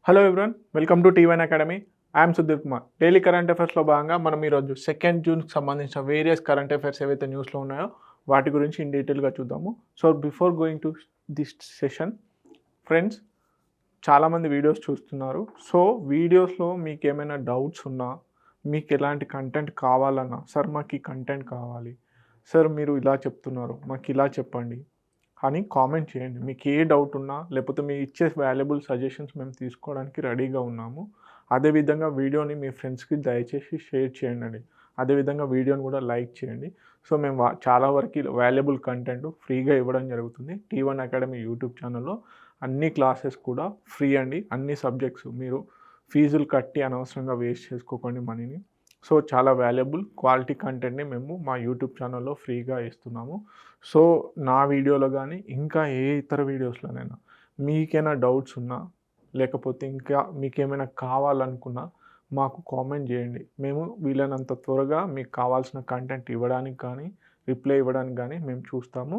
Hello everyone, welcome to T one academy. I'm Sudheer Kumar. Daily current అఫైర్స్లో భాగంగా మనం ఈరోజు 2 జూన్కి సంబంధించిన వేరియస్ కరెంట్ అఫైర్స్ ఏవైతే న్యూస్లో ఉన్నాయో వాటి గురించి ఇన్ డీటెయిల్గా చూద్దాము. So before going to this session friends, చాలామంది వీడియోస్ చూస్తున్నారు. సో వీడియోస్లో మీకు ఏమైనా డౌట్స్ ఉన్నా, మీకు ఎలాంటి కంటెంట్ కావాలన్నా, సార్ మాకు ఈ కంటెంట్ కావాలి, సార్ మీరు ఇలా చెప్తున్నారు మాకు ఇలా చెప్పండి అని కామెంట్ చేయండి. మీకు ఏ డౌట్ ఉన్నా, లేకపోతే మీ ఇచ్చే వాల్యుబుల్ సజెషన్స్ మేము తీసుకోవడానికి రెడీగా ఉన్నాము. అదేవిధంగా వీడియోని మీ ఫ్రెండ్స్కి దయచేసి షేర్ చేయండి. అదేవిధంగా వీడియోని కూడా లైక్ చేయండి. సో మేము చాలా వరకు వాల్యుబుల్ కంటెంట్ ఫ్రీగా ఇవ్వడం జరుగుతుంది. టీ1 అకాడమీ యూట్యూబ్ ఛానల్లో అన్ని క్లాసెస్ కూడా ఫ్రీ అండి. అన్ని సబ్జెక్ట్స్ మీరు ఫీజులు కట్టి అనవసరంగా వేస్ట్ చేసుకోకండి మనీని. సో చాలా వాల్యుబుల్ క్వాలిటీ కంటెంట్ని మేము మా యూట్యూబ్ ఛానల్లో ఫ్రీగా ఇస్తున్నాము. సో నా వీడియోలో కానీ ఇంకా ఏ ఇతర వీడియోస్లోనైనా మీకేమైనా డౌట్స్ ఉన్నా, లేకపోతే ఇంకా మీకేమైనా కావాలనుకున్నా మాకు కామెంట్ చేయండి. మేము వీలైనంత త్వరగా మీకు కావాల్సిన కంటెంట్ ఇవ్వడానికి కానీ, రిప్లై ఇవ్వడానికి కానీ మేము చూస్తాము.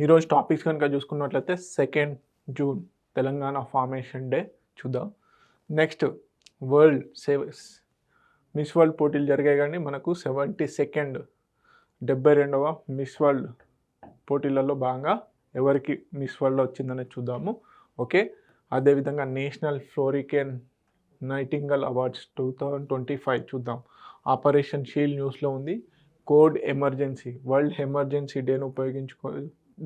ఈరోజు టాపిక్స్ కనుక చూసుకున్నట్లయితే 2 జూన్ తెలంగాణ ఫార్మేషన్ డే చూద్దాం. నెక్స్ట్ వరల్డ్ మిస్ వరల్డ్ పోటీలు జరిగాయి కానీ మనకు 72వ మిస్ వరల్డ్ పోటీలలో భాగంగా ఎవరికి మిస్ వరల్డ్ వచ్చిందనేది చూద్దాము. ఓకే, అదేవిధంగా నేషనల్ ఫ్లోరికేన్ నైటింగల్ అవార్డ్స్ 2025 చూద్దాం. ఆపరేషన్ షీల్డ్ న్యూస్లో ఉంది. కోడ్ ఎమర్జెన్సీ, వరల్డ్ ఎమర్జెన్సీ డేను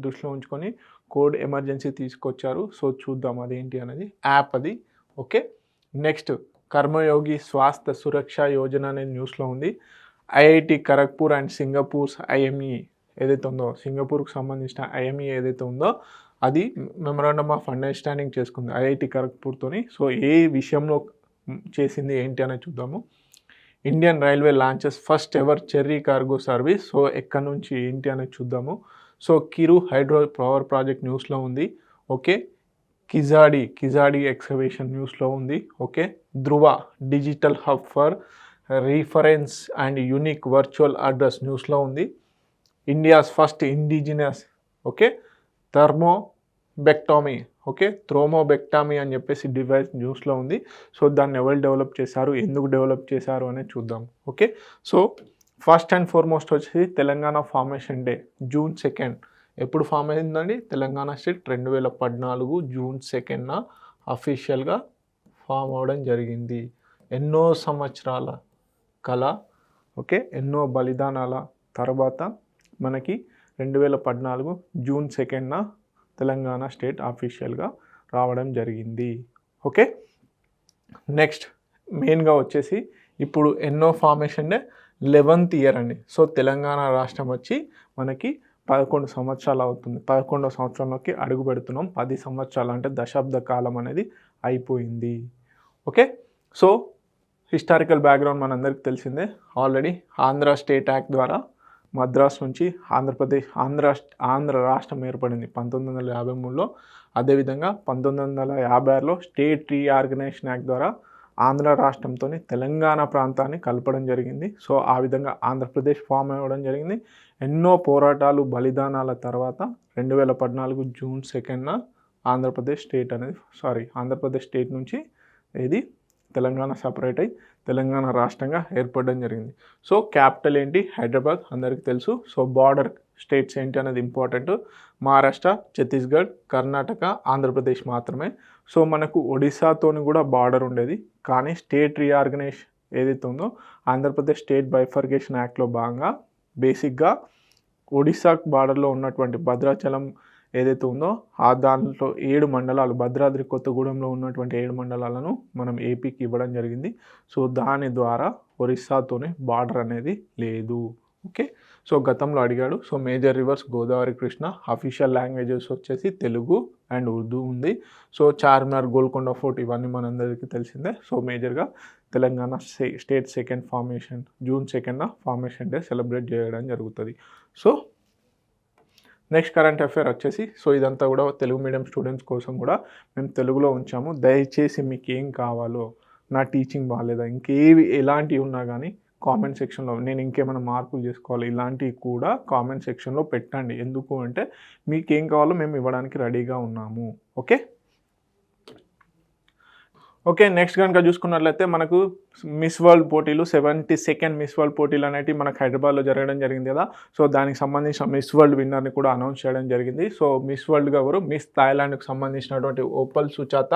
దృష్టిలో ఉంచుకొని కోడ్ ఎమర్జెన్సీ తీసుకొచ్చారు. సో చూద్దాం అదేంటి అనేది, యాప్ అది. ఓకే, నెక్స్ట్ కర్మయోగి స్వాస్థ్య సురక్ష యోజన అనేది న్యూస్లో ఉంది. IIT Kharagpur and Singapore IME ఏదైతే ఉందో, సింగపూర్కి సంబంధించిన ఐఎంఈ ఏదైతే ఉందో అది మెమరాండమ్ ఆఫ్ అండర్స్టాండింగ్ చేసుకుంది ఐఐటి ఖరగ్పూర్తోని. సో ఏ విషయంలో చేసింది ఏంటి అనేది చూద్దాము. Indian railway launches first ever cherry cargo service. So ఎక్కడి నుంచి ఏంటి అనేది చూద్దాము. సో కిరు హైడ్రో పవర్ ప్రాజెక్ట్ న్యూస్లో ఉంది. ఓకే, కిజాడి ఎక్స్కవేషన్ న్యూస్లో ఉంది. Okay, Dhruva digital hub for reference and unique virtual address న్యూస్లో ఉంది. ఇండియాస్ ఫస్ట్ ఇండిజినస్ థ్రోమోబెక్టమీ అని చెప్పేసి డివైస్ న్యూస్లో ఉంది. సో దాన్ని ఎవరు డెవలప్ చేశారు, ఎందుకు డెవలప్ చేశారు అనేది చూద్దాం. Okay, so first and foremost వచ్చేసి తెలంగాణ ఫార్మేషన్ డే జూన్ 2 ఎప్పుడు ఫామ్ అయిందండి? తెలంగాణ స్టేట్ 2014 జూన్ 2న అఫీషియల్గా ఫామ్ అవ్వడం జరిగింది. ఎన్నో సంవత్సరాల కళ, ఓకే, ఎన్నో బలిదానాల తర్వాత మనకి 2014 జూన్ 2న తెలంగాణ స్టేట్ అఫీషియల్గా రావడం జరిగింది. ఓకే, నెక్స్ట్ మెయిన్గా వచ్చేసి ఇప్పుడు ఎన్నో ఫార్మేషన్ డే 11th ఇయర్ అండి. సో తెలంగాణ రాష్ట్రం వచ్చి మనకి 11 సంవత్సరాలు అవుతుంది. 11వ సంవత్సరంలోకి అడుగు పెడుతున్నాం. 10 సంవత్సరాలు అంటే దశాబ్ద కాలం అనేది అయిపోయింది. ఓకే, సో హిస్టారికల్ బ్యాక్గ్రౌండ్ మనందరికీ తెలిసిందే ఆల్రెడీ. ఆంధ్ర స్టేట్ యాక్ట్ ద్వారా మద్రాస్ నుంచి ఆంధ్ర రాష్ట్రం ఏర్పడింది 1953లో. అదేవిధంగా 1956లో స్టేట్ రీఆర్గనైజేషన్ యాక్ట్ ద్వారా ఆంధ్ర రాష్ట్రంతో తెలంగాణ ప్రాంతాన్ని కలపడం జరిగింది. సో ఆ విధంగా ఆంధ్రప్రదేశ్ ఫామ్ అవ్వడం జరిగింది. ఎన్నో పోరాటాలు, బలిదానాల తర్వాత 2014 జూన్ 2న ఆంధ్రప్రదేశ్ స్టేట్ నుంచి ఇది తెలంగాణ సపరేట్ అయ్యి తెలంగాణ రాష్ట్రంగా ఏర్పడడం జరిగింది. సో క్యాపిటల్ ఏంటి? హైదరాబాద్, అందరికీ తెలుసు. సో బార్డర్ స్టేట్స్ ఏంటి అనేది ఇంపార్టెంట్. మహారాష్ట్ర, ఛత్తీస్గఢ్, కర్ణాటక, ఆంధ్రప్రదేశ్ మాత్రమే. సో మనకు ఒడిశాతోని కూడా బార్డర్ ఉండేది. కానీ స్టేట్ రీఆర్గనైజేషన్ ఏదైతే ఉందో ఆంధ్రప్రదేశ్ స్టేట్ బైఫర్కేషన్ యాక్ట్లో భాగంగా బేసిక్గా ఒడిశా బార్డర్లో ఉన్నటువంటి భద్రాచలం ఏదైతే ఉందో ఆ దాంట్లో 7 మండలాలు, భద్రాద్రి కొత్తగూడెంలో ఉన్నటువంటి 7 మండలాలను మనం ఏపీకి ఇవ్వడం జరిగింది. సో దాని ద్వారా ఒరిస్సాతోనే బార్డర్ అనేది లేదు. ఓకే, సో గతంలో అడిగాడు. So major reverse Godavari, Krishna. Official languages వచ్చేసి తెలుగు అండ్ ఉర్దూ ఉంది. సో చార్మినార్, గోల్కొండ ఫోర్ట్ ఇవన్నీ మనందరికీ తెలిసిందే. సో మేజర్గా తెలంగాణ స్టేట్ జూన్ 2న ఫార్మేషన్ డే సెలబ్రేట్ చేయడం జరుగుతుంది. సో నెక్స్ట్ కరెంట్ అఫైర్ వచ్చేసి, సో ఇదంతా కూడా తెలుగు మీడియం స్టూడెంట్స్ కోసం కూడా మేము తెలుగులో ఉంచాము. దయచేసి మీకు ఏం కావాలో, నా టీచింగ్ బాగాలేదా, ఎలాంటివి ఉన్నా కానీ కామెంట్ సెక్షన్లో, నేను ఇంకేమైనా మార్పులు చేసుకోవాలి ఇలాంటివి కూడా కామెంట్ సెక్షన్లో పెట్టండి. ఎందుకు అంటే మీకు ఏం కావాలో మేము ఇవ్వడానికి రెడీగా ఉన్నాము. ఓకే, ఓకే, నెక్స్ట్ కనుక చూసుకున్నట్లయితే మనకు మిస్ వరల్డ్ పోటీలు 72nd మిస్ వరల్డ్ పోటీలు అనేవి మనకు హైదరాబాద్లో జరగడం జరిగింది కదా. సో దానికి సంబంధించిన మిస్ వరల్డ్ విన్నర్ని కూడా అనౌన్స్ చేయడం జరిగింది. సో మిస్ వరల్డ్గా ఎవరు, మిస్ థాయిలాండ్కి సంబంధించినటువంటి ఓపల్ సుచాత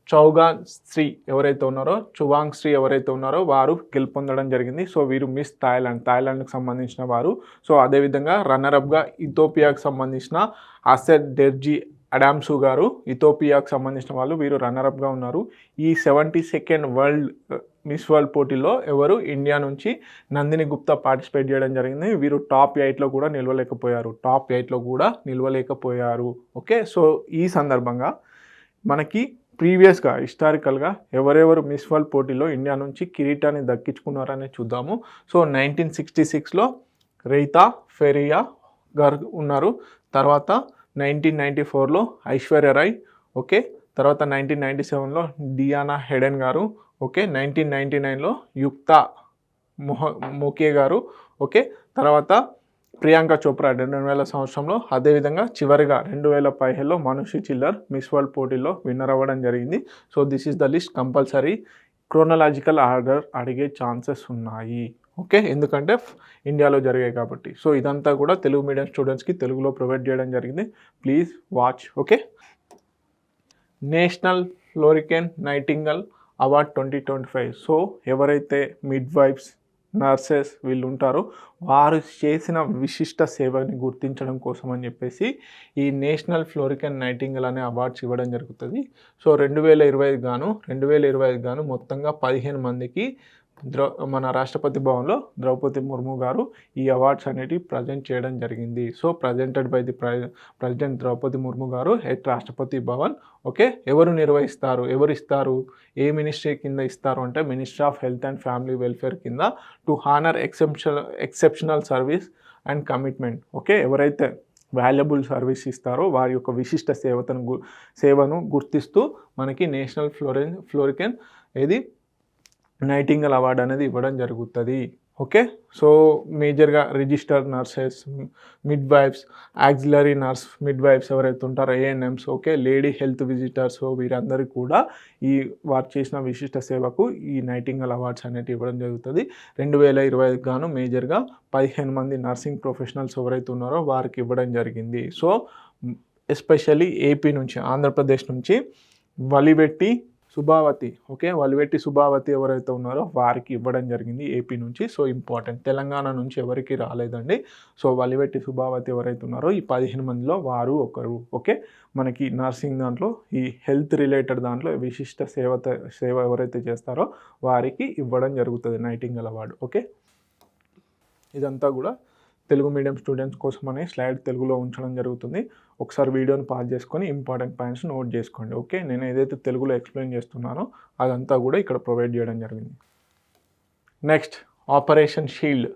చౌగాన్ శ్రీ ఎవరైతే ఉన్నారో, చువాంగ్ శ్రీ ఎవరైతే ఉన్నారో వారు గెలుపొందడం జరిగింది. సో వీరు మిస్ థాయిలాండ్కి సంబంధించిన వారు. సో అదేవిధంగా రన్నరప్గా ఇథోపియాకి సంబంధించిన అసెడ్ డెర్జీ అడామ్సు గారు, ఇథోపియాకి సంబంధించిన వాళ్ళు, వీరు రన్నరప్గా ఉన్నారు. ఈ 72nd మిస్ వరల్డ్ పోటీలో ఎవరు, ఇండియా నుంచి నందిని గుప్తా పార్టిసిపేట్ చేయడం జరిగింది. వీరు టాప్ 8లో కూడా నిలవలేకపోయారు. ఓకే, సో ఈ సందర్భంగా మనకి ప్రీవియస్గా హిస్టారికల్గా ఎవరెవరు మిస్ వరల్డ్ పోటీలో ఇండియా నుంచి కిరీటాన్ని దక్కించుకున్నారని చూద్దాము. సో 1966లో రైతా ఫెరియా గారు ఉన్నారు. తర్వాత 1994లో ఐశ్వర్య రాయ్. ఓకే, తర్వాత 1997లో డియానా హెడెన్ గారు. ఓకే, 1999లో యుక్తా మోకే గారు. ఓకే, తర్వాత ప్రియాంక చోప్రా 2000 సంవత్సరంలో. అదేవిధంగా చివరిగా 2015లో మనుషి చిల్లర్ మిస్ వరల్డ్ పోటీలో విన్నర్ అవ్వడం జరిగింది. So this is the list. Compulsory chronological order అడిగే ఛాన్సెస్ ఉన్నాయి. ఓకే, ఎందుకంటే ఇండియాలో జరిగాయి కాబట్టి. సో ఇదంతా కూడా తెలుగు మీడియం స్టూడెంట్స్కి తెలుగులో ప్రొవైడ్ చేయడం జరిగింది. Please watch. Okay, national Florence Nightingale award 2025. So ఎవరైతే మిడ్ వైఫ్స్, నర్సెస్ వీళ్ళు ఉంటారో వారు చేసిన విశిష్ట సేవని గుర్తించడం కోసం అని చెప్పేసి ఈ నేషనల్ ఫ్లోరికెన్ నైటింగల్ అనే అవార్డ్స్ ఇవ్వడం జరుగుతుంది. సో 2025 గాను మొత్తంగా 15 మందికి మన రాష్ట్రపతి భవన్లో ద్రౌపది ముర్ము గారు ఈ అవార్డ్స్ అనేటివి ప్రజెంట్ చేయడం జరిగింది. So presented by the president Draupadi Murmu గారు ఎట్ రాష్ట్రపతి భవన్. ఓకే, ఎవరు ఇస్తారు, ఏ మినిస్ట్రీ కింద ఇస్తారు అంటే ministry of health and family welfare కింద to honour exceptional service and commitment. Okay, ఎవరైతే వాల్యుబుల్ సర్వీస్ ఇస్తారో వారి యొక్క విశిష్ట సేవను గుర్తిస్తూ మనకి నేషనల్ ఫ్లోరికెన్ నైటింగల్ అవార్డు అనేది ఇవ్వడం జరుగుతుంది. ఓకే, సో మేజర్గా registered nurses, midwives, auxiliary nurse midwives ఎవరైతే ఉంటారో ANMs, okay, lady health visitors, వీరందరికీ కూడా వారు చేసిన విశిష్ట సేవకు ఈ నైటింగల్ అవార్డ్స్ అనేవి ఇవ్వడం జరుగుతుంది. 2025 గాను మేజర్గా 15 మంది నర్సింగ్ ప్రొఫెషనల్స్ ఎవరైతే ఉన్నారో వారికి ఇవ్వడం జరిగింది. సో ఎస్పెషల్లీ ఏపీ నుంచి, ఆంధ్రప్రదేశ్ నుంచి వలివెట్టి సుభావతి, ఓకే, వలివెట్టి సుభావతి ఎవరైతే ఉన్నారో వారికి ఇవ్వడం జరిగింది ఏపీ నుంచి. సో ఇంపార్టెంట్, తెలంగాణ నుంచి ఎవరికి రాలేదండి. సో వలివెట్టి సుభావతి ఎవరైతే ఉన్నారో ఈ 15 మందిలో వారు ఒకరు. ఓకే, మనకి నర్సింగ్ దాంట్లో ఈ హెల్త్ రిలేటెడ్ దాంట్లో విశిష్ట సేవ ఎవరైతే చేస్తారో వారికి ఇవ్వడం జరుగుతుంది నైటింగల్ అవార్డు. ఓకే, ఇదంతా కూడా తెలుగు మీడియం స్టూడెంట్స్ కోసం అనే స్లైడ్ తెలుగులో ఉంచడం జరుగుతుంది. ఒకసారి వీడియోని పాజ్ చేసుకొని ఇంపార్టెంట్ పాయింట్స్ నోట్ చేసుకోండి. ఓకే, నేను ఏదైతే తెలుగులో ఎక్స్ప్లెయిన్ చేస్తున్నానో అదంతా కూడా ఇక్కడ ప్రొవైడ్ చేయడం జరిగింది. Next operation shield.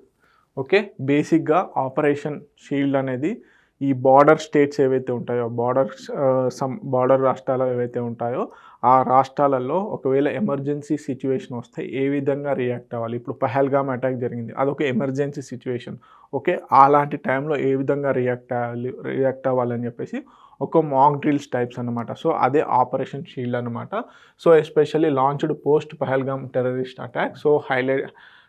ఓకే, బేసిక్గా ఆపరేషన్ షీల్డ్ అనేది ఈ బార్డర్ స్టేట్స్ ఏవైతే ఉంటాయో, బార్డర్ రాష్ట్రాలు ఏవైతే ఉంటాయో ఆ రాష్ట్రాలలో ఒకవేళ ఎమర్జెన్సీ సిచ్యువేషన్ వస్తే ఏ విధంగా రియాక్ట్ అవ్వాలి. ఇప్పుడు పహల్గామ్ అటాక్ జరిగింది, అదొక ఎమర్జెన్సీ సిచ్యువేషన్. ఓకే, అలాంటి టైంలో ఏ విధంగా రియాక్ట్ అవ్వాలని చెప్పేసి ఒక మాక్ డ్రిల్స్ టైప్స్ అనమాట. సో అదే ఆపరేషన్ షీల్డ్ అనమాట. So especially launched post Pahalgam terrorist attack. So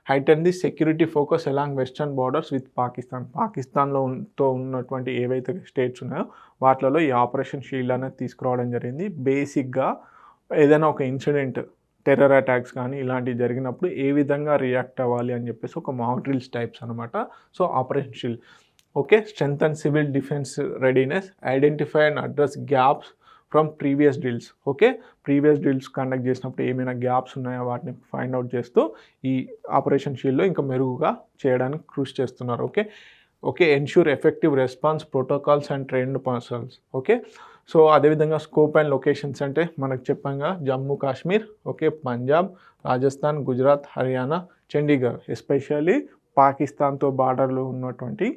heighten the security focus along western borders with పాకిస్తాన్లో ఉన్నటువంటి ఏవైతే స్టేట్స్ ఉన్నాయో వాటిలో ఈ ఆపరేషన్ షీల్డ్ అనేది తీసుకురావడం జరిగింది. బేసిక్గా ఏదైనా ఒక ఇన్సిడెంట్, టెర్రర్ అటాక్స్ కానీ ఇలాంటివి జరిగినప్పుడు ఏ విధంగా రియాక్ట్ అవ్వాలి అని చెప్పేసి ఒక మాక్ డ్రిల్స్ టైప్స్ అనమాట. So operation shield. Okay, strengthen civil defence readiness, identify and address gaps from previous drills. Okay, previous drills conduct చేసినప్పుడు ఏమైనా గ్యాప్స్ ఉన్నాయో వాటిని ఫైండ్ అవుట్ చేస్తూ ఈ ఆపరేషన్ షీల్డ్లో ఇంకా మెరుగుగా చేయడానికి కృషి చేస్తున్నారు. Okay, ensure effective response protocols and trained persons. Okay, so అదేవిధంగా స్కోప్ అండ్ లొకేషన్స్ అంటే మనకు చెప్పంగా జమ్మూ కాశ్మీర్, ఓకే, పంజాబ్, రాజస్థాన్, గుజరాత్, హర్యానా, చండీగఢ్, ఎస్పెషల్లీ పాకిస్తాన్తో బార్డర్లో ఉన్నటువంటి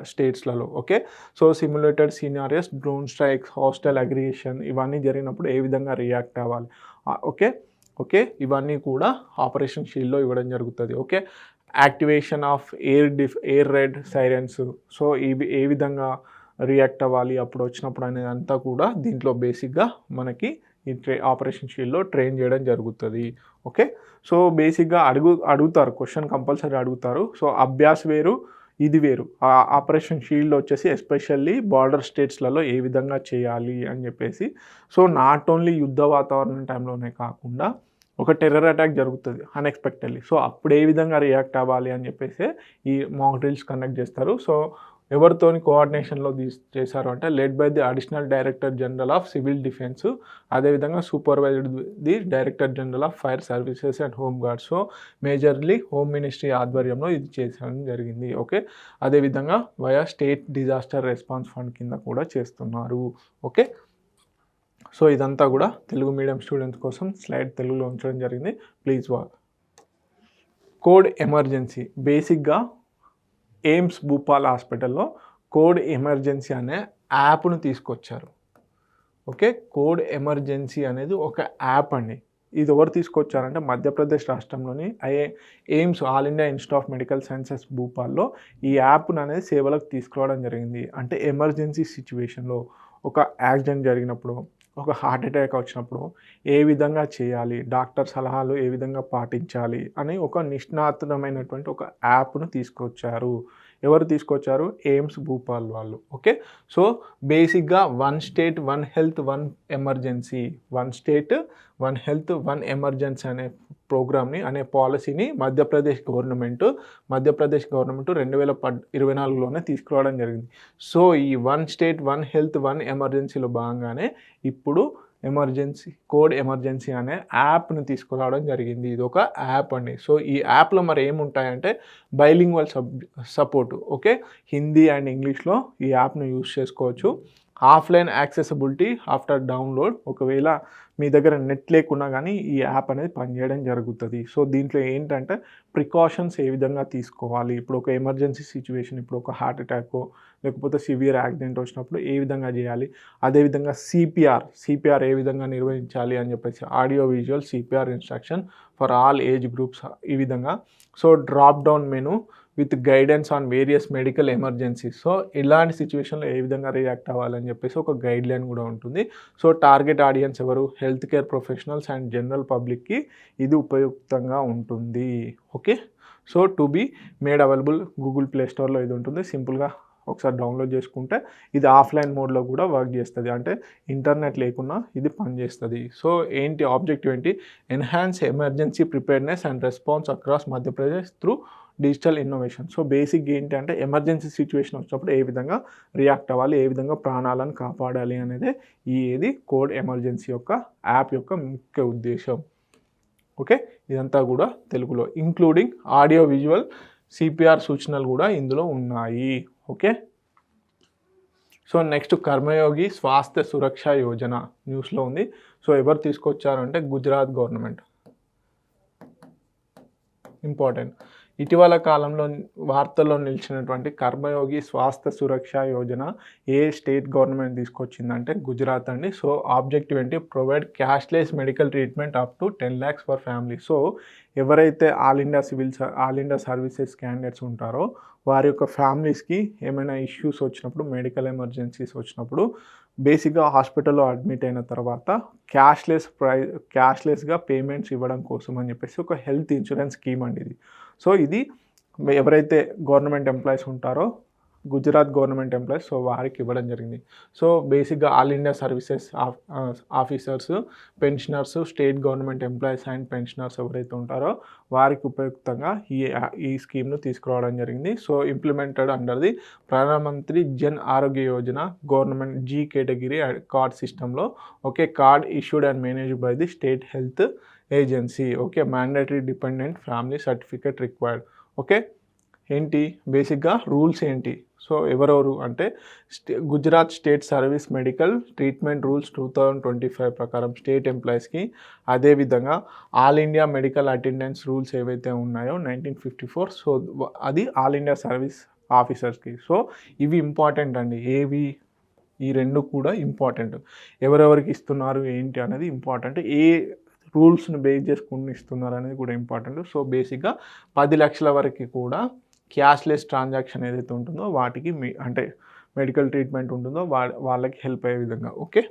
స్టేట్స్లలో. Okay, so simulated scenarios, drone strikes, hostile aggression ఇవన్నీ జరిగినప్పుడు ఏ విధంగా రియాక్ట్ అవ్వాలి. ఓకే, ఇవన్నీ కూడా ఆపరేషన్ షీల్డ్లో ఇవ్వడం జరుగుతుంది. Okay, activation of air ride sirens. So ఇవి ఏ విధంగా రియాక్ట్ అవ్వాలి అప్పుడు వచ్చినప్పుడు అనేది అంతా కూడా దీంట్లో బేసిక్గా మనకి ఈ ఆపరేషన్ షీల్డ్లో ట్రైన్ చేయడం జరుగుతుంది. ఓకే, సో బేసిక్గా అడుగుతారు క్వశ్చన్ కంపల్సరీ అడుగుతారు. సో అభ్యాస్ వేరు, ఇది వేరు. ఆపరేషన్ షీల్డ్ వచ్చేసి ఎస్పెషల్లీ బార్డర్ స్టేట్స్లలో ఏ విధంగా చేయాలి అని చెప్పేసి. సో నాట్ ఓన్లీ యుద్ధ వాతావరణం టైంలోనే కాకుండా ఒక టెర్రర్ అటాక్ జరుగుతుంది అన్ఎక్స్పెక్టెడ్లీ. సో అప్పుడు ఏ విధంగా రియాక్ట్ అవ్వాలి అని చెప్పేసి ఈ మాక్ డ్రిల్స్ కండక్ట్ చేస్తారు. సో ఎవరితోని కోఆర్డినేషన్లో చేశారు అంటే led by the additional director general of civil defence, అదేవిధంగా supervised the director general of fire services and home guards. So majorly home ministry ఆధ్వర్యంలో ఇది చేయడం జరిగింది. ఓకే, అదేవిధంగా via state disaster response fund కింద కూడా చేస్తున్నారు. ఓకే, సో ఇదంతా కూడా తెలుగు మీడియం స్టూడెంట్స్ కోసం స్లైడ్ తెలుగులో ఉంచడం జరిగింది. Please watch. కోడ్ ఎమర్జెన్సీ బేసిక్గా ఎయిమ్స్ భూపాల్ హాస్పిటల్లో కోడ్ ఎమర్జెన్సీ అనే యాప్ను తీసుకొచ్చారు. ఓకే, కోడ్ ఎమర్జెన్సీ అనేది ఒక యాప్ అండి. ఇది ఎవరు తీసుకొచ్చారంటే మధ్యప్రదేశ్ రాష్ట్రంలోని AIIMS all India institute of medical sciences భూపాల్లో ఈ యాప్ను అనేది సేవలకు తీసుకురావడం జరిగింది. అంటే ఎమర్జెన్సీ సిచ్యువేషన్లో ఒక యాక్సిడెంట్ జరిగినప్పుడు, ఒక హార్ట్ అటాక్ వచ్చినప్పుడు ఏ విధంగా చేయాలి, డాక్టర్ సలహాలు ఏ విధంగా పాటించాలి అని ఒక నిష్ణాతులమైనటువంటి ఒక యాప్ను తీసుకొచ్చారు. ఎవరు తీసుకొచ్చారు? ఎయిమ్స్ భూపాల్ వాళ్ళు. ఓకే, సో బేసిక్గా one state one health one emergency, one state one health one emergency అనే ప్రోగ్రామ్ని అనే పాలసీని మధ్యప్రదేశ్ గవర్నమెంట్ 2024లోనే తీసుకురావడం జరిగింది. సో ఈ one state one health one ఎమర్జెన్సీలో భాగంగానే ఇప్పుడు కోడ్ ఎమర్జెన్సీ అనే యాప్ని తీసుకురావడం జరిగింది. ఇది ఒక యాప్ అండి. సో ఈ యాప్లో మరి ఏముంటాయంటే bilingual support. Okay, Hindi and ఇంగ్లీష్లో ఈ యాప్ను యూజ్ చేసుకోవచ్చు. ఆఫ్లైన్ యాక్సెసిబిలిటీ ఆఫ్టర్ డౌన్లోడ్, ఒకవేళ మీ దగ్గర నెట్ లేకున్నా కానీ ఈ యాప్ అనేది పనిచేయడం జరుగుతుంది. సో దీంట్లో ఏంటంటే ప్రికాషన్స్ ఏ విధంగా తీసుకోవాలి, ఇప్పుడు ఒక ఎమర్జెన్సీ సిచ్యువేషన్, ఇప్పుడు ఒక హార్ట్ అటాక్ లేకపోతే సివియర్ యాక్సిడెంట్ వచ్చినప్పుడు ఏ విధంగా చేయాలి, అదేవిధంగా సిపిఆర్ ఏ విధంగా నిర్వహించాలి అని చెప్పేసి audio visual CPR instruction for all age groups ఈ విధంగా. So drop down menu with guidance on various medical emergencies. So ఇలాంటి సిచ్యువేషన్లో ఏ విధంగా రియాక్ట్ అవ్వాలని చెప్పేసి ఒక గైడ్ లైన్ కూడా ఉంటుంది. సో టార్గెట్ ఆడియన్స్ ఎవరు? Health care professionals and general పబ్లిక్కి ఇది ఉపయుక్తంగా ఉంటుంది. Okay, so to be made available Google play స్టోర్లో ఇది ఉంటుంది. సింపుల్గా ఒకసారి డౌన్లోడ్ చేసుకుంటే ఇది ఆఫ్లైన్ మోడ్లో కూడా వర్క్ చేస్తుంది, అంటే ఇంటర్నెట్ లేకున్నా ఇది పనిచేస్తుంది. సో ఏంటి ఆబ్జెక్టివ్ ఏంటి? Enhance emergency preparedness and response across Madhya Pradesh through digital innovation. So basic ఏంటి అంటే ఎమర్జెన్సీ సిచ్యువేషన్ వచ్చినప్పుడు ఏ విధంగా రియాక్ట్ అవ్వాలి, ఏ విధంగా ప్రాణాలను కాపాడాలి అనేది ఏది కోడ్ ఎమర్జెన్సీ యొక్క యాప్ యొక్క ముఖ్య ఉద్దేశం. ఓకే, ఇదంతా కూడా తెలుగులో, ఇంక్లూడింగ్ ఆడియో విజువల్ సిపిఆర్ సూచనలు కూడా ఇందులో ఉన్నాయి. ఓకే, సో నెక్స్ట్ కర్మయోగి స్వాస్థ్య సురక్ష యోజన న్యూస్లో ఉంది. సో ఎవరు తీసుకొచ్చారంటే గుజరాత్ గవర్నమెంట్. ఇంపార్టెంట్, ఇటీవల కాలంలో వార్తల్లో నిలిచినటువంటి కర్మయోగి స్వాస్థ్య సురక్ష యోజన ఏ స్టేట్ గవర్నమెంట్ తీసుకొచ్చిందంటే గుజరాత్ అండి. సో ఆబ్జెక్టివ్ ఏంటి? Provide cashless medical treatment up to 10 lakhs for family. So ఎవరైతే ఆల్ ఇండియా సర్వీసెస్ క్యాండిడేట్స్ ఉంటారో వారి యొక్క ఫ్యామిలీస్కి ఏమైనా ఇష్యూస్ వచ్చినప్పుడు, మెడికల్ ఎమర్జెన్సీస్ వచ్చినప్పుడు, బేసిక్గా హాస్పిటల్లో అడ్మిట్ అయిన తర్వాత క్యాష్లెస్గా పేమెంట్స్ ఇవ్వడం కోసం అని చెప్పేసి ఒక హెల్త్ ఇన్సూరెన్స్ స్కీమ్ అండి ఇది. సో ఇది ఎవరైతే గవర్నమెంట్ ఎంప్లాయీస్ ఉంటారో గుజరాత్ గవర్నమెంట్ ఎంప్లాయీస్, సో వారికి ఇవ్వడం జరిగింది. సో బేసిక్గా all India services officers, pensioners, state government employees and pensioners ఎవరైతే ఉంటారో వారికి ఉపయుక్తంగా ఈ స్కీమ్ను తీసుకురావడం జరిగింది. సో ఇంప్లిమెంటెడ్ అండర్ ది ప్రధానమంత్రి జన్ ఆరోగ్య Yojana government G category card సిస్టంలో. Okay, card issued and managed by the state health agency. Okay, mandatory dependent family certificate required. Okay, ఏంటి బేసిక్గా రూల్స్ ఏంటి? సో ఎవరెవరు అంటే Gujarat state service medical treatment rules 2025 ప్రకారం state ఎంప్లాయీస్కి, అదేవిధంగా all India medical attendance rules ఏవైతే ఉన్నాయో 1954, సో అది ఆల్ ఇండియా సర్వీస్ ఆఫీసర్స్కి. సో ఇవి ఇంపార్టెంట్ అండి. ఏవి? ఈ రెండు కూడా ఇంపార్టెంట్. ఎవరెవరికి ఇస్తున్నారు ఏంటి అనేది ఇంపార్టెంట్. ఏ రూల్స్ని బేస్ చేసుకుని ఇస్తున్నారు అనేది కూడా ఇంపార్టెంట్. సో బేసిక్గా 10 లక్షల వరకు కూడా క్యాష్లెస్ ట్రాన్సాక్షన్ ఏదైతే ఉంటుందో వాటికి అంటే మెడికల్ ట్రీట్మెంట్ ఉంటుందో వాళ్ళకి హెల్ప్ అయ్యే విధంగా. ఓకే,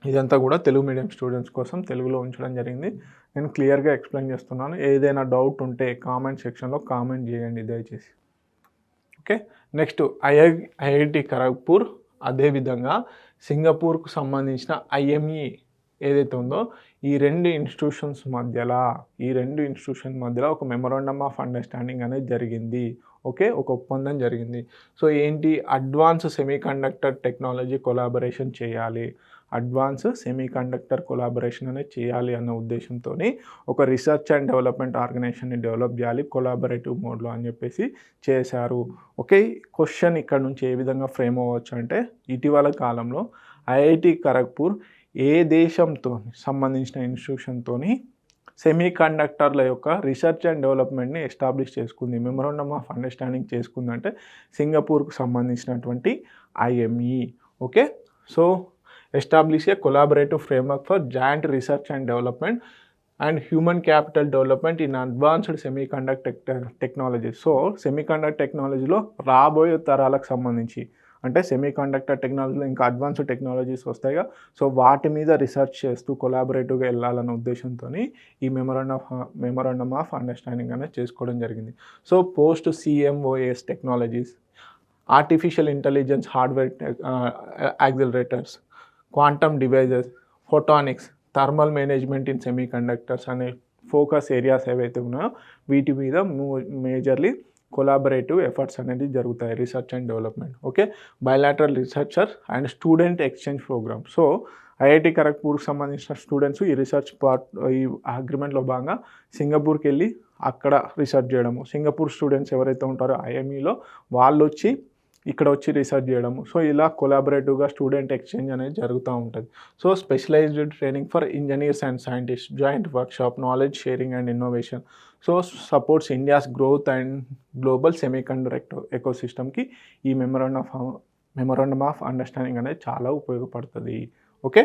ఇదంతా కూడా తెలుగు మీడియం స్టూడెంట్స్ కోసం తెలుగులో ఉంచడం జరిగింది. నేను క్లియర్గా ఎక్స్ప్లెయిన్ చేస్తున్నాను. ఏదైనా డౌట్ ఉంటే కామెంట్ సెక్షన్లో కామెంట్ చేయండి దయచేసి. ఓకే, నెక్స్ట్ ఐఐటి ఖరగ్పూర్, అదేవిధంగా సింగపూర్కు సంబంధించిన ఐఎంఈ ఏదైతే ఉందో ఈ రెండు ఇన్స్టిట్యూషన్స్ మధ్యలో ఒక మెమరాండమ్ ఆఫ్ అండర్స్టాండింగ్ అనేది జరిగింది. ఓకే, ఒక ఒప్పందం జరిగింది. సో ఏంటి, అడ్వాన్స్ సెమీకండక్టర్ టెక్నాలజీ కొలాబరేషన్ చేయాలి, అనేది చేయాలి అన్న ఉద్దేశంతో ఒక రీసెర్చ్ అండ్ డెవలప్మెంట్ ఆర్గనైజేషన్ని డెవలప్ చేయాలి కొలాబరేటివ్ మోడ్లో అని చెప్పేసి చేశారు. ఓకే, క్వశ్చన్ ఇక్కడ నుంచి ఏ విధంగా ఫ్రేమ్ అవ్వచ్చు అంటే, ఇటీవల కాలంలో ఐఐటి ఖరగ్పూర్ ఏ దేశంతో సంబంధించిన ఇన్స్టిట్యూషన్తో సెమీకండక్టర్ల యొక్క రీసెర్చ్ అండ్ డెవలప్మెంట్ని ఎస్టాబ్లిష్ చేసుకుంది, మెమరాండమ్ ఆఫ్ అండర్స్టాండింగ్ చేసుకుందంటే సింగపూర్కు సంబంధించినటువంటి IME. Okay, so establish A collaborative framework for joint research and development and human capital development in advanced semiconductor technology. So semiconductor టెక్నాలజీలో రాబోయే తరాలకు సంబంధించి, అంటే సెమీకండక్టర్ టెక్నాలజీలో ఇంకా అడ్వాన్స్డ్ టెక్నాలజీస్ వస్తాయిగా, సో వాటి మీద రీసెర్చ్ చేస్తూ కొలాబరేటివ్గా వెళ్ళాలన్న ఉద్దేశంతో ఈ మెమరాండమ్ ఆఫ్ అండర్స్టాండింగ్ అనేది చేసుకోవడం జరిగింది. So post CMOS technologies, artificial intelligence hardware accelerators, quantum devices, photonics, thermal management in semiconductors అనే ఫోకస్ ఏరియాస్ ఏవైతే ఉన్నాయో వీటి మీద మేజర్లీ కొలాబరేటివ్ ఎఫర్ట్స్ అనేది జరుగుతాయి, research and development. Okay, bilateral researcher and student exchange programme. So IIT ఖరగ్పూర్కి సంబంధించిన students ఈ రీసెర్చ్ ఈ అగ్రిమెంట్లో భాగంగా సింగపూర్కి వెళ్ళి అక్కడ రీసెర్చ్ చేయడము, సింగపూర్ స్టూడెంట్స్ ఎవరైతే ఉంటారో ఐఎంఈలో వాళ్ళు వచ్చి ఇక్కడ వచ్చి రీసెర్చ్ చేయడము. సో ఇలా కొలాబరేటివ్గా స్టూడెంట్ ఎక్స్చేంజ్ అనేది జరుగుతూ ఉంటుంది. So specialised training for engineers and scientist, joint workshop, knowledge sharing and innovation. So supports India's growth and global semiconductor ఎకోసిస్టమ్కి ఈ మెమరాండమ్ ఆఫ్ అండర్స్టాండింగ్ అనేది చాలా ఉపయోగపడుతుంది. ఓకే,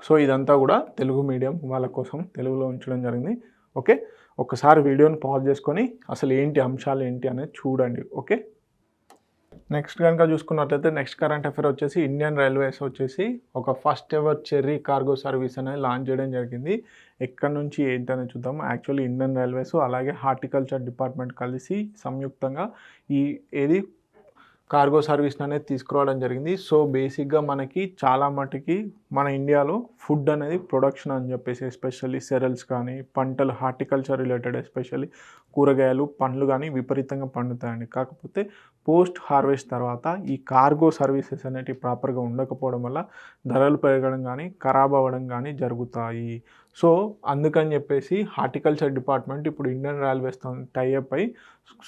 సో ఇదంతా కూడా తెలుగు మీడియం వాళ్ళ కోసం తెలుగులో ఉంచడం జరిగింది. ఓకే, ఒకసారి వీడియోని పాజ్ చేసుకొని అసలు ఏంటి అంశాలు ఏంటి అనేది చూడండి. ఓకే, నెక్స్ట్ కనుక చూసుకున్నట్లయితే నెక్స్ట్ కరెంట్ అఫేర్ వచ్చేసి ఇండియన్ రైల్వేస్ వచ్చేసి ఒక first ever cherry cargo service అనేది లాంచ్ చేయడం జరిగింది. ఎక్కడి నుంచి ఏంటనేది చూద్దాం. యాక్చువల్లీ ఇండియన్ రైల్వేస్ అలాగే హార్టికల్చర్ డిపార్ట్మెంట్ కలిసి సంయుక్తంగా ఏది కార్గో సర్వీస్ అనేది తీసుకురావడం జరిగింది. సో బేసిక్గా మనకి చాలా మటుకి మన ఇండియాలో ఫుడ్ అనేది ప్రొడక్షన్ అని చెప్పేసి ఎస్పెషల్లీ సెరల్స్ కానీ పంటలు హార్టికల్చర్ రిలేటెడ్ ఎస్పెషల్లీ కూరగాయలు పండ్లు కానీ విపరీతంగా పండుతాయండి. కాకపోతే పోస్ట్ హార్వెస్ట్ తర్వాత ఈ కార్గో సర్వీసెస్ అనేటివి ప్రాపర్గా ఉండకపోవడం వల్ల ధరలు పెరగడం కానీ ఖరాబ్ అవ్వడం కానీ జరుగుతాయి. సో అందుకని చెప్పేసి హార్టికల్చర్ డిపార్ట్మెంట్ ఇప్పుడు ఇండియన్ రైల్వేస్తో టైఅప్ అయి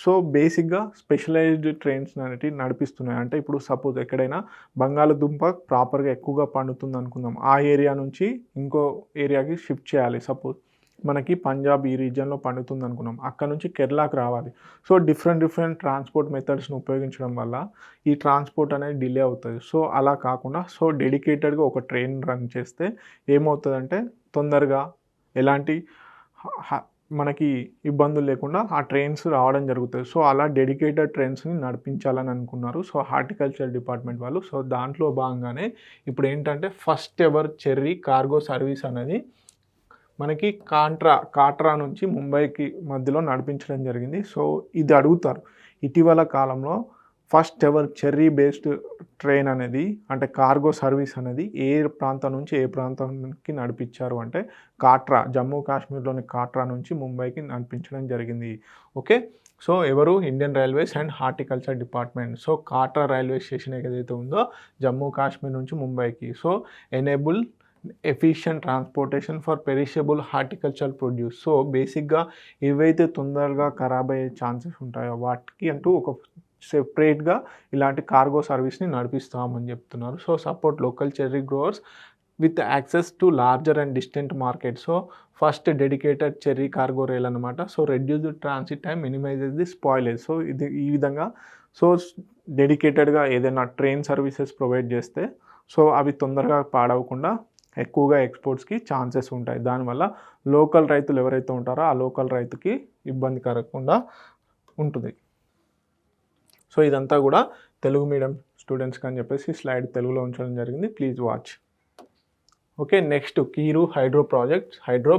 సో బేసిక్గా స్పెషలైజ్డ్ ట్రైన్స్ అనేటివి నడిపిస్తున్నాయి. అంటే ఇప్పుడు సపోజ్ ఎక్కడైనా బంగాళదుంప ప్రాపర్గా ఎక్కువగా పండుతుంది అనుకుందాం, ఆ ఏరియా నుంచి ఇంకో ఏరియాకి షిఫ్ట్ చేయాలి. సపోజ్ మనకి పంజాబ్ ఈ రీజియన్లో పండుతుంది అనుకున్నాం, అక్కడ నుంచి కేరళకు రావాలి. సో డిఫరెంట్ ట్రాన్స్పోర్ట్ మెథడ్స్ని ఉపయోగించడం వల్ల ఈ ట్రాన్స్పోర్ట్ అనేది డిలే అవుతుంది. సో అలా కాకుండా సో డెడికేటెడ్గా ఒక ట్రైన్ రన్ చేస్తే ఏమవుతుందంటే తొందరగా ఎలాంటి మనకి ఇబ్బందులు లేకుండా ఆ ట్రైన్స్ రావడం జరుగుతుంది. సో అలా డెడికేటెడ్ ట్రైన్స్ని నడిపించాలని అనుకున్నారు సో హార్టికల్చర్ డిపార్ట్మెంట్ వాళ్ళు. సో దాంట్లో భాగంగానే ఇప్పుడు ఏంటంటే first ever cherry cargo service అనేది మనకి కాట్రా నుంచి ముంబైకి మధ్యలో నడిపించడం జరిగింది. సో ఇది అడుగుతారు, ఇటీవల కాలంలో first ever cherry based train అనేది అంటే కార్గో సర్వీస్ అనేది ఏ ప్రాంతం నుంచి ఏ ప్రాంతానికి నడిపించారు అంటే కాట్రా, జమ్మూ కాశ్మీర్లోని కాట్రా నుంచి ముంబైకి నడిపించడం జరిగింది. ఓకే, సో ఎవరు, Indian railways and horticulture department. So Katra railway station ఏదైతే ఉందో జమ్మూ కాశ్మీర్ నుంచి ముంబైకి, so enable efficient transportation for perishable horticulture produce. So బేసిక్గా ఏవైతే తొందరగా ఖరాబ్ అయ్యే ఛాన్సెస్ ఉంటాయో వాటికి అంటూ ఒక సెపరేట్గా ఇలాంటి కార్గో సర్వీస్ని నడిపిస్తామని చెప్తున్నారు. So support local cherry growers with access to larger and distant market. So first dedicated cherry cargo rail అనమాట. So reduced transit time, minimises the spoilage. So ఇది ఈ విధంగా సో డెడికేటెడ్గా ఏదైనా ట్రైన్ సర్వీసెస్ ప్రొవైడ్ చేస్తే సో అవి తొందరగా పాడవకుండా ఎక్కువగా ఎక్స్పోర్ట్స్కి ఛాన్సెస్ ఉంటాయి. దానివల్ల లోకల్ రైతులు ఎవరైతే ఉంటారో ఆ లోకల్ రైతుకి ఇబ్బంది కలగకుండా ఉంటుంది. సో ఇదంతా కూడా తెలుగు మీడియం స్టూడెంట్స్కి అని చెప్పేసి స్లైడ్ తెలుగులో ఉంచడం జరిగింది. Please watch. Okay. Next kheer hydro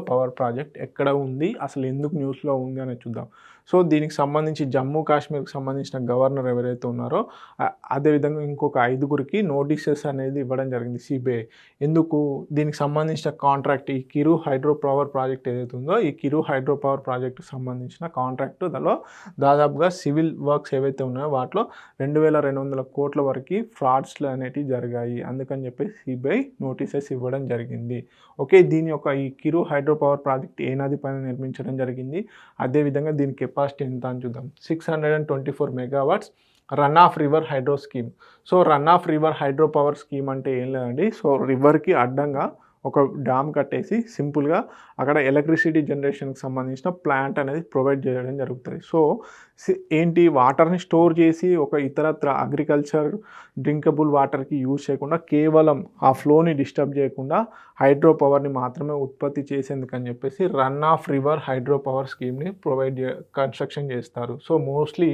power project ఎక్కడ ఉంది? అసలు ఎందుకు న్యూస్‌లో ఉంది అనేది చూద్దాం. సో, దీనికి సంబంధించి జమ్మూ కాశ్మీర్‌కి సంబంధించిన గవర్నర్ ఎవరైతే ఉన్నారో అదేవిధంగా ఇంకొక 5గురికి నోటీసెస్ అనేది ఇవ్వడం జరిగింది సిబిఐ. ఎందుకు? దీనికి సంబంధించిన కాంట్రాక్ట్ ఈ కిరు హైడ్రో పవర్ ప్రాజెక్ట్ ఏదైతే ఉందో ఈ కిరు హైడ్రో పవర్ ప్రాజెక్ట్‌కి సంబంధించిన కాంట్రాక్ట్ దానిలో దాదాపుగా సివిల్ వర్క్స్ ఏవైతే ఉన్నాయో వాటిలో 2200 కోట్ల వరకు ఫ్రాడ్స్‌లు అనేటివి జరిగాయి. అందుకని చెప్పేసి సిబిఐ నోటీసెస్ ఇవ్వడం జరిగింది. ఓకే. దీని యొక్క ఈ కిరు హైడ్రో పవర్ ప్రాజెక్ట్ ఏ నది పైన నిర్మించడం జరిగింది? అదేవిధంగా దీని కెపాసిటీ ఎంత అని చూద్దాం. 624 megawatts run of river hydro scheme. So, run of river hydro power scheme అంటే ఏం లేదండి. సో, రివర్‌కి అడ్డంగా ఒక డ్యామ్ కట్టేసి సింపుల్గా అక్కడ ఎలక్ట్రిసిటీ జనరేషన్కి సంబంధించిన ప్లాంట్ అనేది ప్రొవైడ్ చేయడం జరుగుతుంది. సో, ఏంటి వాటర్ని స్టోర్ చేసి ఒక ఇతరత్ర అగ్రికల్చర్ డ్రింకబుల్ వాటర్కి యూజ్ చేయకుండా కేవలం ఆ ఫ్లోని డిస్టర్బ్ చేయకుండా హైడ్రో పవర్ని మాత్రమే ఉత్పత్తి చేసేందుకని చెప్పేసి run of river hydro power స్కీమ్ని కన్స్ట్రక్షన్ చేస్తారు. సో, మోస్ట్లీ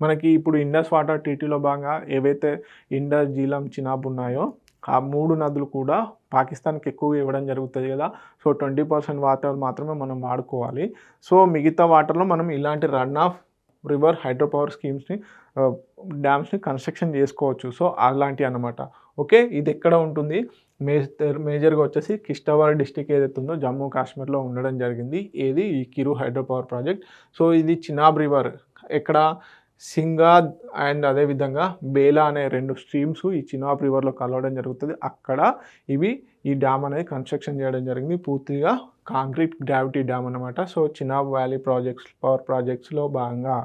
మనకి ఇప్పుడు ఇండస్ వాటర్ ట్రీటీలో భాగంగా ఏవైతే ఇండస్, జీలం, చినాబ్ ఉన్నాయో ఆ 3 నదులు కూడా పాకిస్తాన్కి ఎక్కువగా ఇవ్వడం జరుగుతుంది కదా. సో, 20% వాటర్ మాత్రమే మనం వాడుకోవాలి. సో, మిగతా వాటర్లో మనం ఇలాంటి run of river hydro power స్కీమ్స్ని డ్యామ్స్ని కన్స్ట్రక్షన్ చేసుకోవచ్చు. సో, అలాంటివి అన్నమాట. ఓకే. ఇది ఎక్కడ ఉంటుంది? మేజర్గా వచ్చేసి కిష్తవార్ డిస్టిక్ ఏదైతే ఉందో జమ్మూ కాశ్మీర్లో ఉండడం జరిగింది. ఏది ఈ Kiru hydro power project. So, ఇది చినాబ్ రివర్ ఎక్కడ సింగాద్ అండ్ అదేవిధంగా బేలా అనే 2 స్ట్రీమ్స్ ఈ చినాబ్ రివర్లో కలవడం జరుగుతుంది. అక్కడ ఈ డ్యామ్ అనేది కన్స్ట్రక్షన్ చేయడం జరిగింది. పూర్తిగా కాంక్రీట్ గ్రావిటీ డ్యామ్ అనమాట. సో, చినాబ్ వ్యాలీ పవర్ ప్రాజెక్ట్స్లో భాగంగా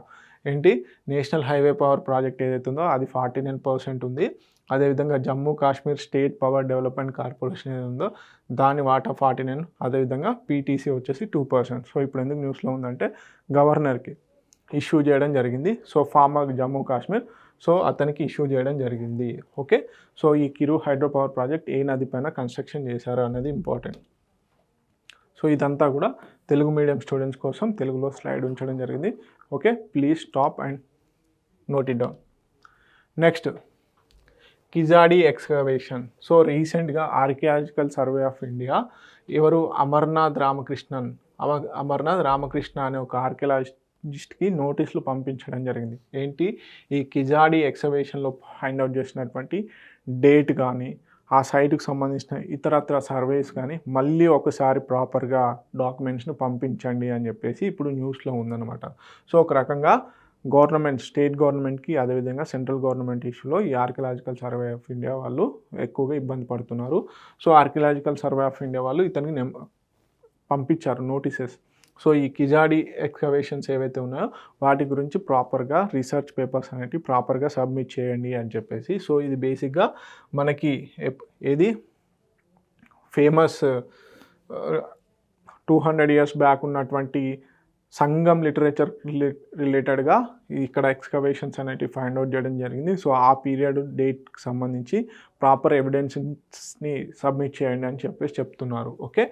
ఏంటి నేషనల్ హైవే పవర్ ప్రాజెక్ట్ ఏదైతే ఉందో అది 49% ఉంది. అదేవిధంగా Jammu Kashmir state power development corporation ఏది ఉందో దాని వాటా 49, అదేవిధంగా పీటీసీ వచ్చేసి 2%. సో, ఇప్పుడు ఎందుకు న్యూస్లో ఉందంటే గవర్నర్కి ఇష్యూ చేయడం జరిగింది. So, former Jammu Kashmir so అతనికి ఇష్యూ చేయడం జరిగింది. ఓకే. సో, ఈ కిరు హైడ్రో పవర్ ప్రాజెక్ట్ ఏ నది పైన కన్స్ట్రక్షన్ చేశారు అనేది ఇంపార్టెంట్. సో, ఇదంతా కూడా తెలుగు మీడియం స్టూడెంట్స్ కోసం తెలుగులో స్లైడ్ ఉంచడం జరిగింది. Okay. Please stop and note it down. Next Keezhadi excavation. So, రీసెంట్గా ఆర్కియాలజికల్ సర్వే ఆఫ్ ఇండియా ఎవరు అమర్నాథ్ రామకృష్ణ అనే ఒక ఆర్కియాలజిస్ట్కి నోటీసులు పంపించడం జరిగింది. ఏంటి ఈ కిజాడి ఎక్స్కవేషన్లో ఫైండ్ అవుట్ చేసినటువంటి డేట్ కానీ ఆ సైట్కి సంబంధించిన ఇతరత్ర సర్వేస్ కానీ మళ్ళీ ఒకసారి ప్రాపర్గా డాక్యుమెంట్స్ని పంపించండి అని చెప్పేసి ఇప్పుడు న్యూస్లో ఉందన్నమాట. సో, ఒక రకంగా స్టేట్ గవర్నమెంట్కి అదేవిధంగా సెంట్రల్ గవర్నమెంట్ ఇష్యూలో ఈ ఆర్కియాలజికల్ సర్వే ఆఫ్ ఇండియా వాళ్ళు ఎక్కువగా ఇబ్బంది పడుతున్నారు. So, archaeological survey of India వాళ్ళు ఇతనికి పంపించారు నోటీసెస్. సో, ఈ కిజాడి ఎక్స్కవేషన్స్ ఏవైతే ఉన్నాయో వాటి గురించి ప్రాపర్గా రీసెర్చ్ పేపర్స్ అనేవి ప్రాపర్గా సబ్మిట్ చేయండి అని చెప్పేసి. సో, ఇది బేసిక్గా మనకి ఏది ఫేమస్ 200 years బ్యాక్ ఉన్నటువంటి సంగం లిటరేచర్ రిలేటెడ్గా ఇక్కడ ఎక్స్కవేషన్స్ అనేటివి ఫైండ్ అవుట్ చేయడం జరిగింది. సో, ఆ పీరియడ్ డేట్కి సంబంధించి ప్రాపర్ ఎవిడెన్స్ని సబ్మిట్ చేయండి అని చెప్పేసి చెప్తున్నారు. ఓకే.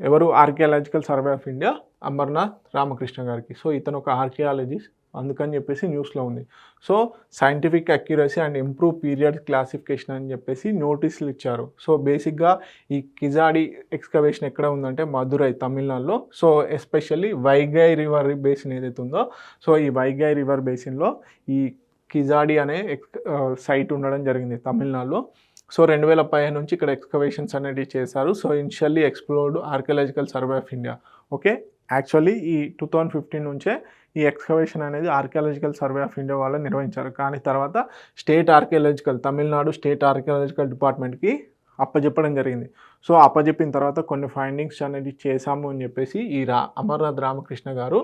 ఎవరు archaeological survey of India Amarnath Ramakrishna గారికి. సో, ఇతను ఒక ఆర్కియాలజిస్ట్ అందుకని చెప్పేసి న్యూస్లో ఉంది. So, scientific accuracy and improve period classification అని చెప్పేసి నోటీసులు ఇచ్చారు. సో, బేసిక్గా ఈ కిజాడి ఎక్స్కవేషన్ ఎక్కడ ఉందంటే మదురై తమిళనాడులో. So, especially Vaigai river basin ఏదైతే ఉందో సో ఈ వైగై రివర్ బేసిన్లో ఈ కిజాడి అనే సైట్ ఉండడం జరిగింది తమిళనాడులో. సో, 2015 నుంచి ఇక్కడ ఎక్స్కవేషన్స్ అనేవి చేశారు. So, initially explored archaeological survey of India. Okay. Actually ఈ 2015 నుంచే ఈ ఎక్స్కవేషన్ అనేది ఆర్కియాలజికల్ సర్వే ఆఫ్ ఇండియా వాళ్ళు నిర్వహించారు. కానీ తర్వాత తమిళనాడు స్టేట్ ఆర్కియాలజికల్ డిపార్ట్మెంట్కి అప్పచెప్పడం జరిగింది. సో, అప్పచెప్పిన తర్వాత కొన్ని ఫైండింగ్స్ అనేది చేశాము అని చెప్పేసి ఈ అమర్నాథ్ రామకృష్ణ గారు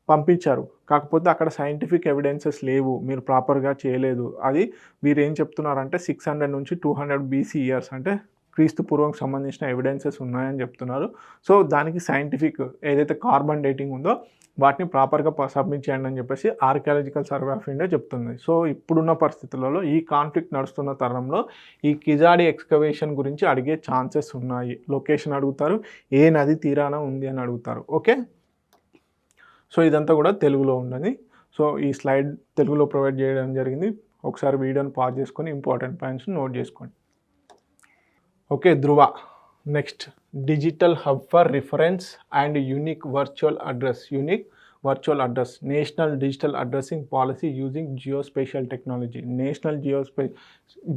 పంపించారు. కాకపోతే అక్కడ సైంటిఫిక్ ఎవిడెన్సెస్ లేవు, మీరు ప్రాపర్గా చేయలేదు. అది వీరు ఏం చెప్తున్నారంటే 600 నుంచి 200 BC ఇయర్స్ అంటే క్రీస్తు పూర్వంకి సంబంధించిన ఎవిడెన్సెస్ ఉన్నాయని చెప్తున్నారు. సో, దానికి సైంటిఫిక్ ఏదైతే కార్బన్ డేటింగ్ ఉందో వాటిని ప్రాపర్గా సబ్మిట్ చేయండి అని చెప్పేసి ఆర్కియాలజికల్ సర్వే ఆఫ్ ఇండియా చెప్తుంది. సో, ఇప్పుడున్న పరిస్థితులలో ఈ కాన్ఫ్లిక్ట్ నడుస్తున్న తరంలో ఈ కిజాడి ఎక్స్కవేషన్ గురించి అడిగే ఛాన్సెస్ ఉన్నాయి. లొకేషన్ అడుగుతారు, ఏ నది తీరాన ఉంది అని అడుగుతారు. ఓకే. సో, ఇదంతా కూడా తెలుగులో ఉన్నది. సో, ఈ స్లైడ్ తెలుగులో ప్రొవైడ్ చేయడం జరిగింది. ఒకసారి వీడియోని పాజ్ చేసుకొని ఇంపార్టెంట్ పాయింట్స్ నోట్ చేసుకోండి. Okay. Next digital hub for reference and unique virtual address. Virtual address, national digital addressing policy using geospatial technology. National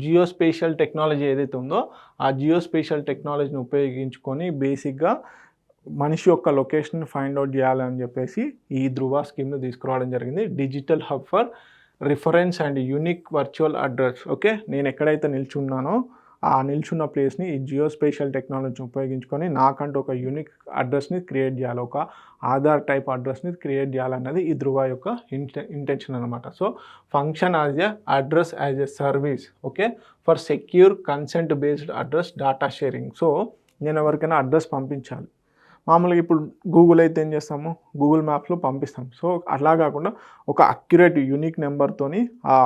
geospatial technology ఏదైతే ఉందో ఆ జియోస్పేషియల్ టెక్నాలజీని ఉపయోగించుకొని బేసిక్గా మనిషి యొక్క లొకేషన్ ఫైండ్ అవుట్ చేయాలని చెప్పేసి ఈ ధృవ స్కీమ్ను తీసుకురావడం జరిగింది. Digital hub for reference and unique virtual address. Okay, నేను ఎక్కడైతే నిల్చున్నానో ఆ నిల్చున్న ప్లేస్ని ఈ జియోస్పేషియల్ టెక్నాలజీని ఉపయోగించుకొని నాకంటూ ఒక యూనిక్ అడ్రస్ని క్రియేట్ చేయాలి, ఒక ఆధార్ టైప్ అడ్రస్ని క్రియేట్ చేయాలన్నది ఈ ధృవ యొక్క ఇంటెన్షన్ అనమాట. So function as a address as a service, okay, for secure consent based address data sharing. So నేను ఎవరికైనా అడ్రస్ పంపించాలి, మామూలుగా ఇప్పుడు గూగుల్ అయితే ఏం చేస్తాము, గూగుల్ మ్యాప్స్లో పంపిస్తాం. సో అలా కాకుండా ఒక అక్యురేట్ యూనిక్ నెంబర్తోని ఆ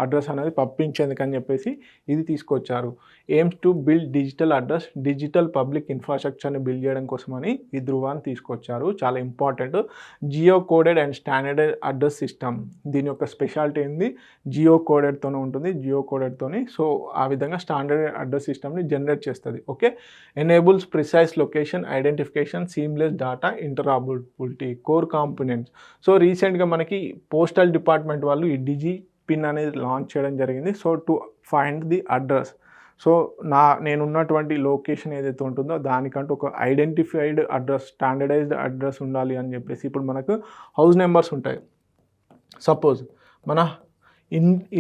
అడ్రస్ అనేది పంపించేందుకని చెప్పేసి ఇది తీసుకొచ్చారు. Aims to build digital address, digital public ఇన్ఫ్రాస్ట్రక్చర్ని బిల్డ్ చేయడం కోసమని ఈ ధృవాన్ని తీసుకొచ్చారు. చాలా important. Geo coded and standard address system. దీని యొక్క స్పెషాలిటీ ఏంది, జియో కోడెడ్తోనే ఉంటుంది, జియో కోడెడ్తోని. సో ఆ విధంగా స్టాండర్డ్ అడ్రస్ సిస్టమ్ని జనరేట్ చేస్తుంది. Okay, enables precise location identification, seamless data interoperability, core components. So రీసెంట్గా మనకి పోస్టల్ డిపార్ట్మెంట్ వాళ్ళు ఈ డిజి పిన్ అనేది లాంచ్ చేయడం జరిగింది. So to find the address. So నేనున్నటువంటి లొకేషన్ ఏదైతే ఉంటుందో దానికంటూ ఒక ఐడెంటిఫైడ్ అడ్రస్, స్టాండర్డైజ్డ్ అడ్రస్ ఉండాలి అని చెప్పేసి. ఇప్పుడు మనకు హౌస్ నెంబర్స్ ఉంటాయి. సపోజ్ మన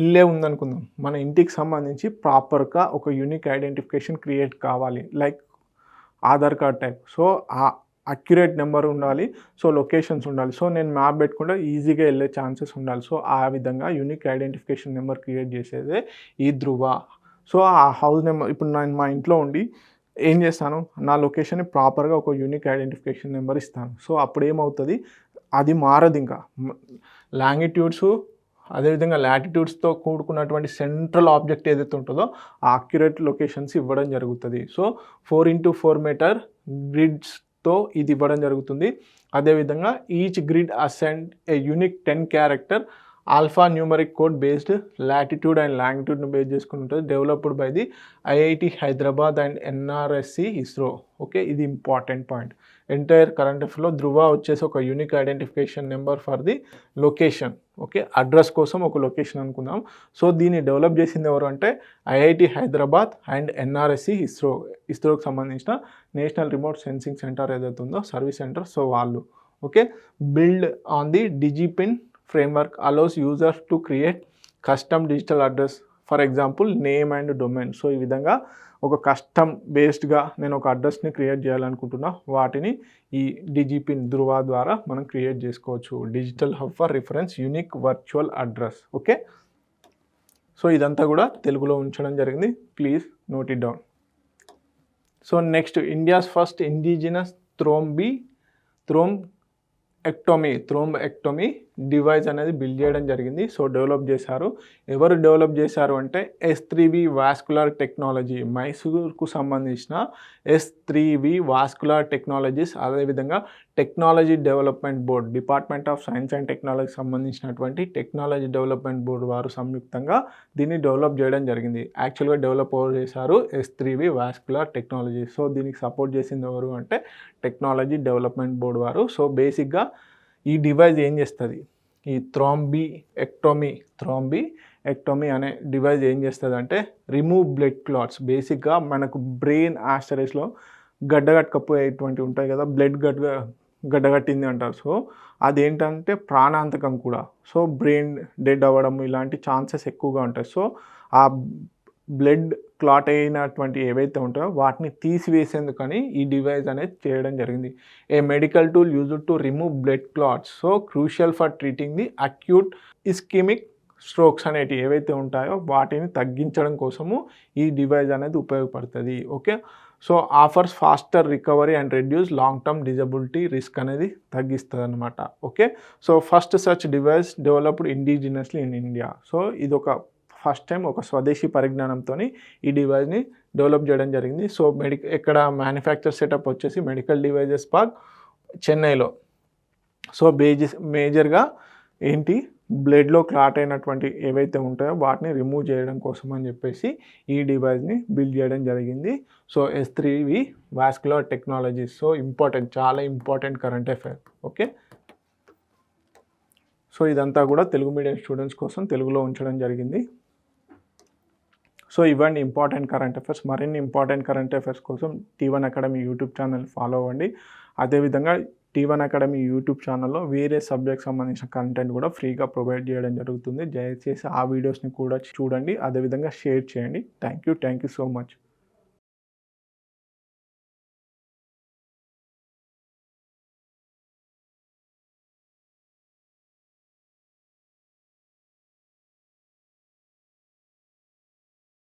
ఇల్లే ఉందనుకుందాం, మన ఇంటికి సంబంధించి ప్రాపర్గా ఒక యూనిక్ ఐడెంటిఫికేషన్ క్రియేట్ కావాలి, like Aadhaar card type. So accurate number ఉండాలి, సో లొకేషన్స్ ఉండాలి. సో నేను మ్యాప్ పెట్టుకుంటే ఈజీగా వెళ్ళే ఛాన్సెస్ ఉండాలి. సో ఆ విధంగా యూనిక్ ఐడెంటిఫికేషన్ నెంబర్ క్రియేట్ చేసేదే ఈ ధృవ. సో ఆ హౌస్ నెంబర్, ఇప్పుడు నేను మా ఇంట్లో ఉండి ఏం చేస్తాను, నా లొకేషన్ని ప్రాపర్గా ఒక యూనిక్ ఐడెంటిఫికేషన్ నెంబర్ ఇస్తాను. సో అప్పుడు ఏమవుతుంది, అది మారదు. ఇంకా లాంగిట్యూడ్స్ అదేవిధంగా లాటిట్యూడ్స్తో కూడుకున్నటువంటి సెంట్రల్ ఆబ్జెక్ట్ ఏదైతే ఉంటుందో ఆ అక్యురేట్ లొకేషన్స్ ఇవ్వడం జరుగుతుంది. సో 4x4 మీటర్ గ్రిడ్స్తో ఇది ఇవ్వడం జరుగుతుంది. అదేవిధంగా each grid assigned a unique 10 character alphanumeric code based latitude and లాంగిట్యూడ్ను బేస్ చేసుకుని ఉంటుంది. Developed by the IIT Hyderabad and NRSC ISRO. Okay, ఇది ఇంపార్టెంట్ పాయింట్. ఎంటైర్ కరెంట్ అఫేర్లో ధృవ వచ్చేసి ఒక unique identification number for the location. Okay, address కోసం ఒక location అనుకుందాం. సో దీన్ని డెవలప్ చేసింది ఎవరు అంటే ఐఐటి హైదరాబాద్ అండ్ ఎన్ఆర్ఎస్సి ఇస్రోకి సంబంధించిన నేషనల్ రిమోట్ సెన్సింగ్ సెంటర్ ఏదైతే ఉందో సర్వీస్ సెంటర్. సో వాళ్ళు okay, build on the DIGIPIN framework allows users to create custom digital address, for example name and domain. So ఈ విధంగా ఒక కస్టమ్ బేస్డ్గా నేను ఒక అడ్రస్ని క్రియేట్ చేయాలనుకుంటున్నా, వాటిని ఈ డిజిపిన్ ధృవ ద్వారా మనం క్రియేట్ చేసుకోవచ్చు. Digital hub for reference unique virtual address. Okay, so ఇదంతా కూడా తెలుగులో ఉంచడం జరిగింది, please note it down. So next, India's first indigenous thrombectomy device అనేది బిల్డ్ చేయడం జరిగింది. సో డెవలప్ చేశారు. ఎవరు డెవలప్ చేశారు అంటే S3V వాస్కులర్ టెక్నాలజీ, మైసూర్కు సంబంధించిన S3V వాస్కులర్ టెక్నాలజీస్, అదేవిధంగా technology development board, department of science and టెక్నాలజీకి సంబంధించినటువంటి టెక్నాలజీ డెవలప్మెంట్ బోర్డు వారు సంయుక్తంగా దీన్ని డెవలప్ చేయడం జరిగింది. యాక్చువల్గా డెవలప్ చేశారు S3V వాస్కులర్ టెక్నాలజీ. సో దీనికి సపోర్ట్ చేసింది ఎవరు అంటే టెక్నాలజీ డెవలప్మెంట్ బోర్డు వారు. సో బేసిక్గా ఈ డివైస్ ఏం చేస్తుంది, ఈ థ్రోంబెక్టమీ అనే డివైస్ ఏం చేస్తుంది అంటే రిమూవ్ బ్లడ్ క్లాట్స్. బేసిక్గా మనకు బ్రెయిన్ ఆస్టరేస్లో గడ్డగట్టకపోయేటువంటి ఉంటాయి కదా, బ్లడ్ గడ్డగట్టింది అంటారు. సో అదేంటంటే ప్రాణాంతకం కూడా. సో బ్రెయిన్ డెడ్ అవ్వడం ఇలాంటి ఛాన్సెస్ ఎక్కువగా ఉంటాయి. సో ఆ బ్లడ్ క్లాట్ అయినటువంటి ఏవైతే ఉంటాయో వాటిని తీసివేసేందుకని ఈ డివైస్ అనేది చేయడం జరిగింది. A medical tool used to remove blood clots, so crucial for treating the acute ischaemic strokes అనేవి ఏవైతే ఉంటాయో వాటిని తగ్గించడం కోసము ఈ డివైస్ అనేది ఉపయోగపడుతుంది. Okay, so offers faster recovery and reduce long term disability risk అనేది తగ్గిస్తుంది అనమాట. Okay, so first such device developed indigenously in India. So ఇది ఒక ఫస్ట్ టైం ఒక స్వదేశీ పరిజ్ఞానంతో ఈ డివైస్ని డెవలప్ చేయడం జరిగింది. సో ఇక్కడ మ్యానుఫ్యాక్చర్ సెటప్ వచ్చేసి మెడికల్ డివైజెస్ పార్క్ చెన్నైలో. సో మేజర్గా ఏంటి, బ్లడ్లో క్లాట్ అయినటువంటి ఏవైతే ఉంటాయో వాటిని రిమూవ్ చేయడం కోసం అని చెప్పేసి ఈ డివైస్ని బిల్డ్ చేయడం జరిగింది. So S3V vascular technologies. So important, చాలా important current affair. Okay, so ఇదంతా కూడా తెలుగు మీడియం స్టూడెంట్స్ కోసం తెలుగులో ఉంచడం జరిగింది. సో ఇవన్నీ ఇంపార్టెంట్ కరెంట్ అఫైర్స్. మరిన్ని ఇంపార్టెంట్ కరెంట్ అఫైర్స్ కోసం T1 academy YouTube channel follow అవ్వండి. అదేవిధంగా T1 అకాడమీ యూట్యూబ్ ఛానల్లో వేరే సబ్జెక్ట్ సంబంధించిన కంటెంట్ కూడా ఫ్రీగా ప్రొవైడ్ చేయడం జరుగుతుంది. దయచేసి ఆ వీడియోస్ని కూడా చూడండి, అదేవిధంగా షేర్ చేయండి. Thank you so much.